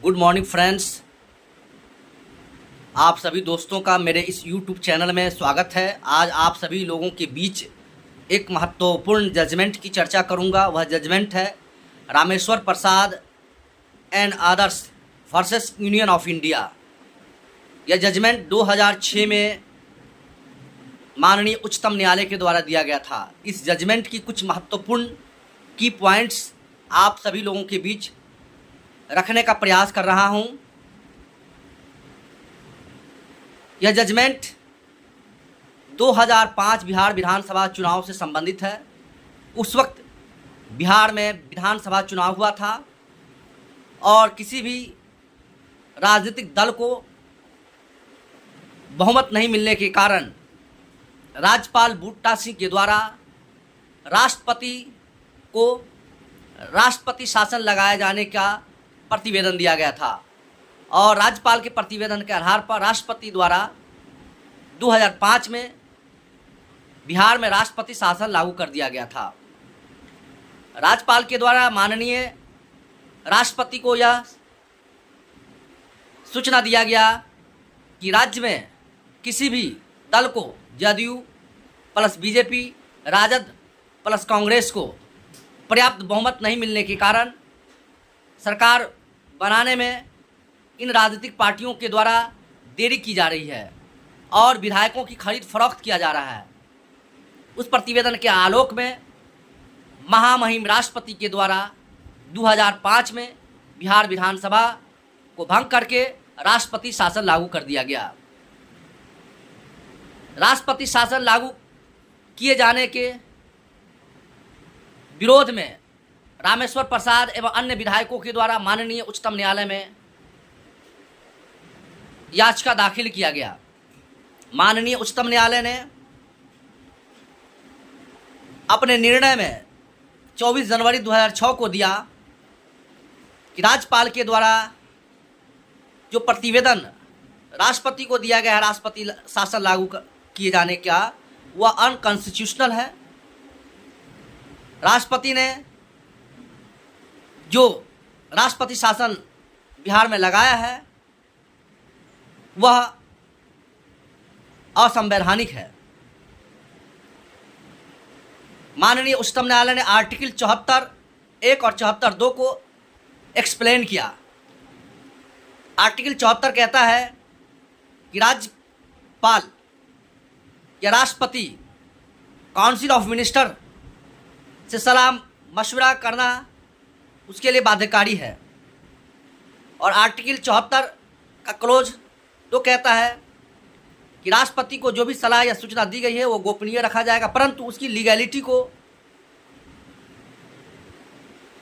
Good morning friends, आप सभी दोस्तों का मेरे इस YouTube चैनल में स्वागत है। आज आप सभी लोगों के बीच एक महत्वपूर्ण जजमेंट की चर्चा करूंगा। वह जजमेंट है Rameshwar Prasad and others versus Union of India. यह जजमेंट 2006 में माननीय उच्चतम न्यायालय के द्वारा दिया गया था। इस जजमेंट की कुछ महत्वपूर्ण की पॉइंट्स आप सभी लोगों के बीच रखने का प्रयास कर रहा हूं। यह जजमेंट 2005 बिहार विधानसभा चुनाव से संबंधित है। उस वक्त बिहार में विधानसभा चुनाव हुआ था और किसी भी राजनीतिक दल को बहुमत नहीं मिलने के कारण राज्यपाल बूटा सिंह के द्वारा राष्ट्रपति को राष्ट्रपति शासन लगाए जाने का प्रतिवेदन दिया गया था और राज्यपाल के प्रतिवेदन के आधार पर राष्ट्रपति द्वारा 2005 में बिहार में राष्ट्रपति शासन लागू कर दिया गया था। राज्यपाल के द्वारा माननीय राष्ट्रपति को यह सूचना दिया गया कि राज्य में किसी भी दल को JDU plus BJP, RJD plus Congress को पर्याप्त बहुमत नहीं मिलने के कारण सरकार बनाने में इन राजनीतिक पार्टियों के द्वारा देरी की जा रही है और विधायकों की खरीद फरोख्त किया जा रहा है। उस प्रतिवेदन के आलोक में महामहिम राष्ट्रपति के द्वारा 2005 में बिहार विधानसभा को भंग करके राष्ट्रपति शासन लागू कर दिया गया। राष्ट्रपति शासन लागू किए जाने के विरोध में रामेश्वर प्रसाद एवं अन्य विधायकों के द्वारा माननीय उच्चतम न्यायालय में याचिका दाखिल किया गया। माननीय उच्चतम न्यायालय ने अपने निर्णय में 24 जनवरी 2006 को दिया कि राज्यपाल के द्वारा जो प्रतिवेदन राष्ट्रपति को दिया गया है राष्ट्रपति शासन लागू किए जाने का, वह अनकॉन्स्टिट्यूशनल है। राष्ट्रपति ने जो राष्ट्रपति शासन बिहार में लगाया है वह असंवैधानिक है। माननीय उच्चतम न्यायालय ने आर्टिकल 74(1) और 74(2) को एक्सप्लेन किया। आर्टिकल 74 कहता है कि राज्यपाल या राष्ट्रपति काउंसिल ऑफ मिनिस्टर से सलाह मशवरा करना उसके लिए बाध्यकारी है और आर्टिकल 74 का क्लोज तो कहता है कि राष्ट्रपति को जो भी सलाह या सूचना दी गई है वो गोपनीय रखा जाएगा, परंतु उसकी लीगैलिटी को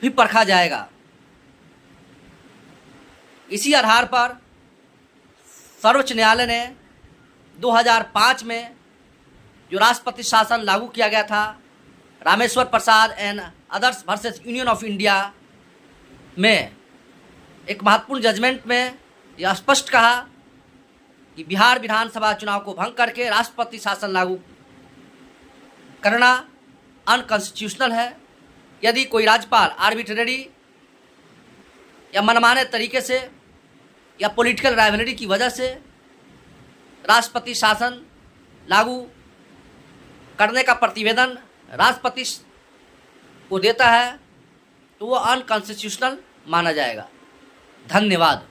भी परखा जाएगा। इसी आधार पर सर्वोच्च न्यायालय ने 2005 में जो राष्ट्रपति शासन लागू किया गया था Rameshwar Prasad and others versus Union of India में एक महत्वपूर्ण जजमेंट में यह स्पष्ट कहा कि बिहार विधानसभा चुनाव को भंग करके राष्ट्रपति शासन लागू करना अनकॉन्स्टिट्यूशनल है। यदि कोई राज्यपाल आर्बिट्रेरी या मनमाने तरीके से या पॉलिटिकल राइवलरी की वजह से राष्ट्रपति शासन लागू करने का प्रतिवेदन राष्ट्रपति को देता है तो वह अनकॉन्स्टिट्यूशनल माना जाएगा। धन्यवाद।